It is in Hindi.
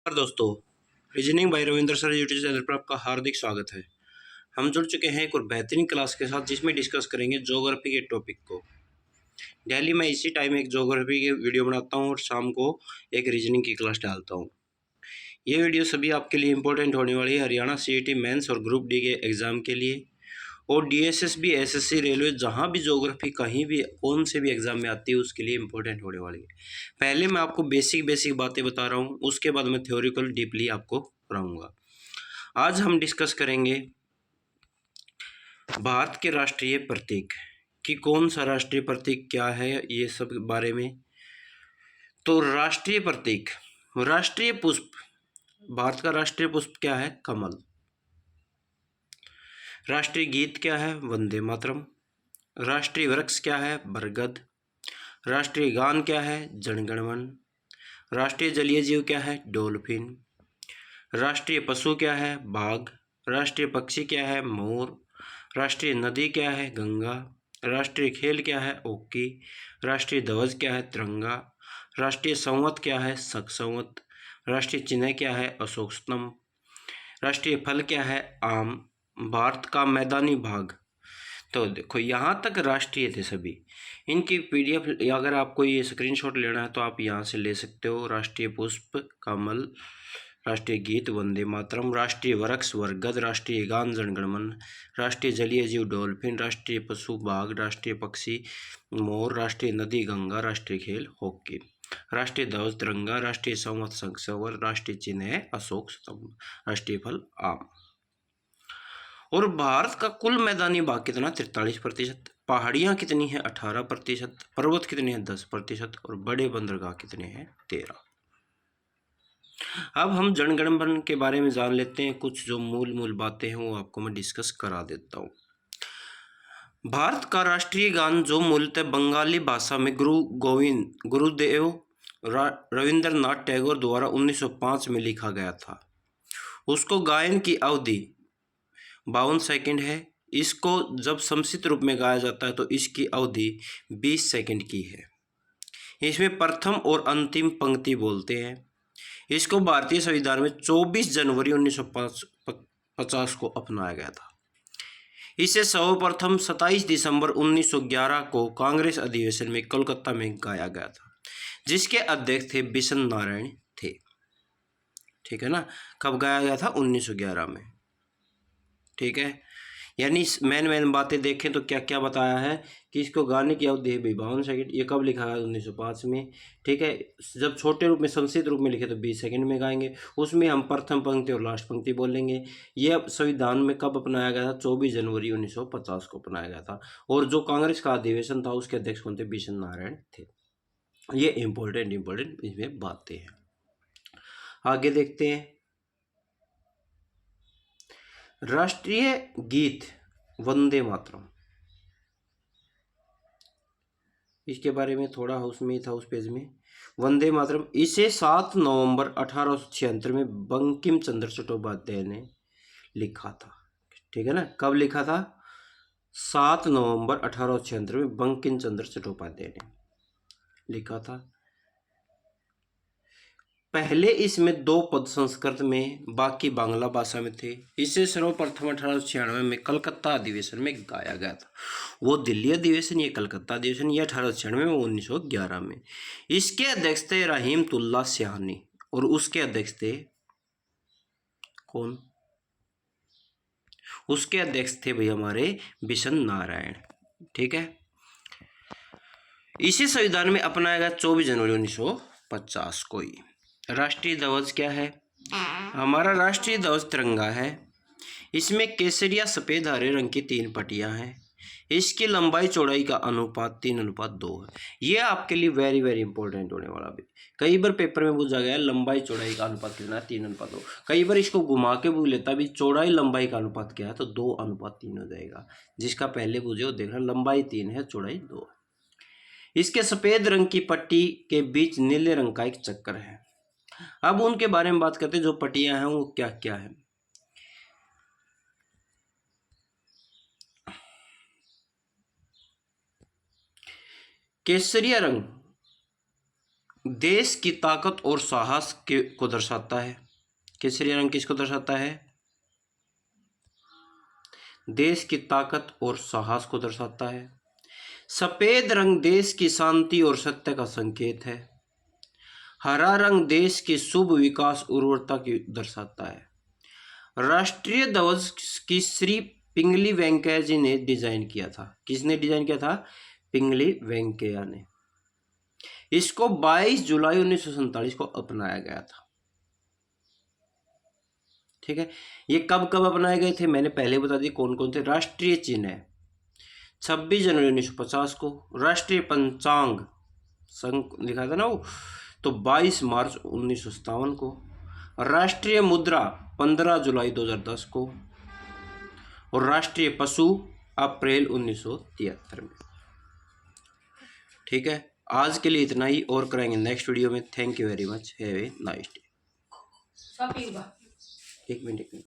नमस्कार दोस्तों, reasoning bye Ravindra sir YouTube channel पर आपका हार्दिक स्वागत है। हम जुड़ चुके हैं एक और बेहतरीन क्लास के साथ जिसमें डिस्कस करेंगे ज्योग्राफी के टॉपिक को। डेली मैं इसी टाइम एक ज्योग्राफी की वीडियो बनाता हूं और शाम को एक रीजनिंग की क्लास डालता हूं। ये वीडियो सभी आपके लिए इंपॉर्टेंट होने वाली है हरियाणा सीईटी मेंस और ग्रुप डी के एग्ज़ाम के लिए, और डीएसएसबी एसएससी रेलवे जहाँ भी ज्योग्राफी कहीं भी कौन से भी एग्ज़ाम में आती है उसके लिए इंपॉर्टेंट होने वाली है। पहले मैं आपको बेसिक बातें बता रहा हूँ, उसके बाद मैं थ्योरिकल डीपली आपको पढ़ाऊँगा। आज हम डिस्कस करेंगे भारत के राष्ट्रीय प्रतीक कि कौन सा राष्ट्रीय प्रतीक क्या है, ये सब बारे में। तो राष्ट्रीय प्रतीक, राष्ट्रीय पुष्प, भारत का राष्ट्रीय पुष्प क्या है? कमल। राष्ट्रीय गीत क्या है? वंदे मातरम। राष्ट्रीय वृक्ष क्या है? बरगद। राष्ट्रीय गान क्या है? जनगण मन। राष्ट्रीय जलीय जीव क्या है? डॉल्फिन। राष्ट्रीय पशु क्या है? बाघ। राष्ट्रीय पक्षी क्या है? मोर। राष्ट्रीय नदी क्या है? गंगा। राष्ट्रीय खेल क्या है? हॉकी। राष्ट्रीय ध्वज क्या है? तिरंगा। राष्ट्रीय संवत क्या है? शक संवत। राष्ट्रीय चिन्ह क्या है? अशोक स्तंभ। राष्ट्रीय फल क्या है? आम। भारत का मैदानी भाग, तो देखो यहाँ तक राष्ट्रीय थे सभी। इनकी पीडीएफ अगर आपको ये स्क्रीनशॉट लेना है तो आप यहाँ से ले सकते हो। राष्ट्रीय पुष्प कमल, राष्ट्रीय गीत वंदे मातरम, राष्ट्रीय वृक्ष बरगद, राष्ट्रीय गान जनगण मन, राष्ट्रीय जलीय जीव डॉल्फिन, राष्ट्रीय पशु बाघ, राष्ट्रीय पक्षी मोर, राष्ट्रीय नदी गंगा, राष्ट्रीय खेल हॉकी, राष्ट्रीय ध्वज तिरंगा, राष्ट्रीय संवत शंखचूड़, राष्ट्रीय चिन्ह है अशोक स्तंभ, राष्ट्रीय फल आम। और भारत का कुल मैदानी भाग कितना? 43%। पहाड़ियाँ कितनी हैं? 18%। पर्वत कितने हैं? 10%। और बड़े बंदरगाह कितने हैं? 13। अब हम जनगण मन के बारे में जान लेते हैं। कुछ जो मूल बातें हैं वो आपको मैं डिस्कस करा देता हूँ। भारत का राष्ट्रीय गान जो मूलतः बंगाली भाषा में गुरुदेव रविंद्रनाथ टैगोर द्वारा 1905 में लिखा गया था, उसको गायन की अवधि 52 सेकंड है। इसको जब समसित रूप में गाया जाता है तो इसकी अवधि 20 सेकंड की है। इसमें प्रथम और अंतिम पंक्ति बोलते हैं। इसको भारतीय संविधान में 24 जनवरी 1950 को अपनाया गया था। इसे सर्वप्रथम 27 दिसंबर 1911 को कांग्रेस अधिवेशन में कोलकाता में गाया गया था, जिसके अध्यक्ष थे बिशन नारायण थे। ठीक है ना? कब गाया गया था? 1911 में। ठीक है, यानी मेन बातें देखें तो क्या क्या बताया है कि इसको गाने की अवधि है 52 सेकंड। ये कब लिखा है? 1905 में। ठीक है, जब छोटे रूप में संक्षिप्त रूप में लिखे तो 20 सेकंड में गाएंगे। उसमें हम प्रथम पंक्ति और लास्ट पंक्ति बोलेंगे। ये संविधान में कब अपनाया गया था? 24 जनवरी 1950 को अपनाया गया था। और जो कांग्रेस का अधिवेशन था उसके अध्यक्ष कौन थे? बिशन नारायण थे। ये इम्पोर्टेंट इसमें बातें हैं। आगे देखते हैं। राष्ट्रीय गीत वंदे मातरम, इसके बारे में थोड़ा उसमें था, उस पेज में। वंदे मातरम इसे 7 नवंबर 1876 में बंकिम चंद्र चट्टोपाध्याय ने लिखा था। ठीक है ना? कब लिखा था? 7 नवंबर 1876 में बंकिम चंद्र चट्टोपाध्याय ने लिखा था। पहले इसमें 2 पद संस्कृत में बाकी बांग्ला भाषा में थे। इसे सर्वप्रथम 1896 में कलकत्ता अधिवेशन में गाया गया था। वो दिल्ली अधिवेशन, ये कलकत्ता अधिवेशन, ये 1896 में, 1911 में। इसके अध्यक्ष थे रहीमतुल्लाह सिहानी और उसके अध्यक्ष थे कौन? उसके अध्यक्ष थे भाई हमारे बिशन नारायण। ठीक है, इसे संविधान में अपनाया गया 24 जनवरी 1950 को ही। राष्ट्रीय ध्वज क्या है? हमारा राष्ट्रीय ध्वज तिरंगा है। इसमें केसरिया सफ़ेद हरे रंग की 3 पट्टियाँ हैं। इसकी लंबाई चौड़ाई का अनुपात 3:2 है। ये आपके लिए वेरी इंपॉर्टेंट होने वाला भी। कई बार पेपर में पूछा गया लंबाई चौड़ाई का अनुपात कितना है? 3:2। कई बार इसको घुमा के पूछ लेता भी चौड़ाई लंबाई का अनुपात क्या है, तो 2:3 हो जाएगा। जिसका पहले पूछे वो देखना, लंबाई 3 है, चौड़ाई 2। इसके सफ़ेद रंग की पट्टी के बीच नीले रंग का एक चक्कर है। अब उनके बारे में बात करते हैं, जो पट्टियां हैं वो क्या क्या है। केसरिया रंग देश की ताकत और साहस को दर्शाता है। केसरी रंग किसको दर्शाता है? देश की ताकत और साहस को दर्शाता है। सफेद रंग देश की शांति और सत्य का संकेत है। हरा रंग देश के शुभ विकास उर्वरता की दर्शाता है। राष्ट्रीय ध्वज की श्री पिंगली वेंकैया जी ने डिजाइन किया था। किसने डिजाइन किया था? पिंगली वेंकैया ने। इसको 22 जुलाई 1947 को अपनाया गया था। ठीक है, ये कब कब अपनाए गए थे मैंने पहले बता दी कौन कौन थे। राष्ट्रीय चिन्ह है 26 जनवरी 1950 को। राष्ट्रीय पंचांग संघ लिखा था ना वो, तो 22 मार्च 1957 को। राष्ट्रीय मुद्रा 15 जुलाई 2010 को। और राष्ट्रीय पशु अप्रैल 1973 में। ठीक है, आज के लिए इतना ही, और करेंगे नेक्स्ट वीडियो में। Thank you very much, have a nice day. एक मिनट।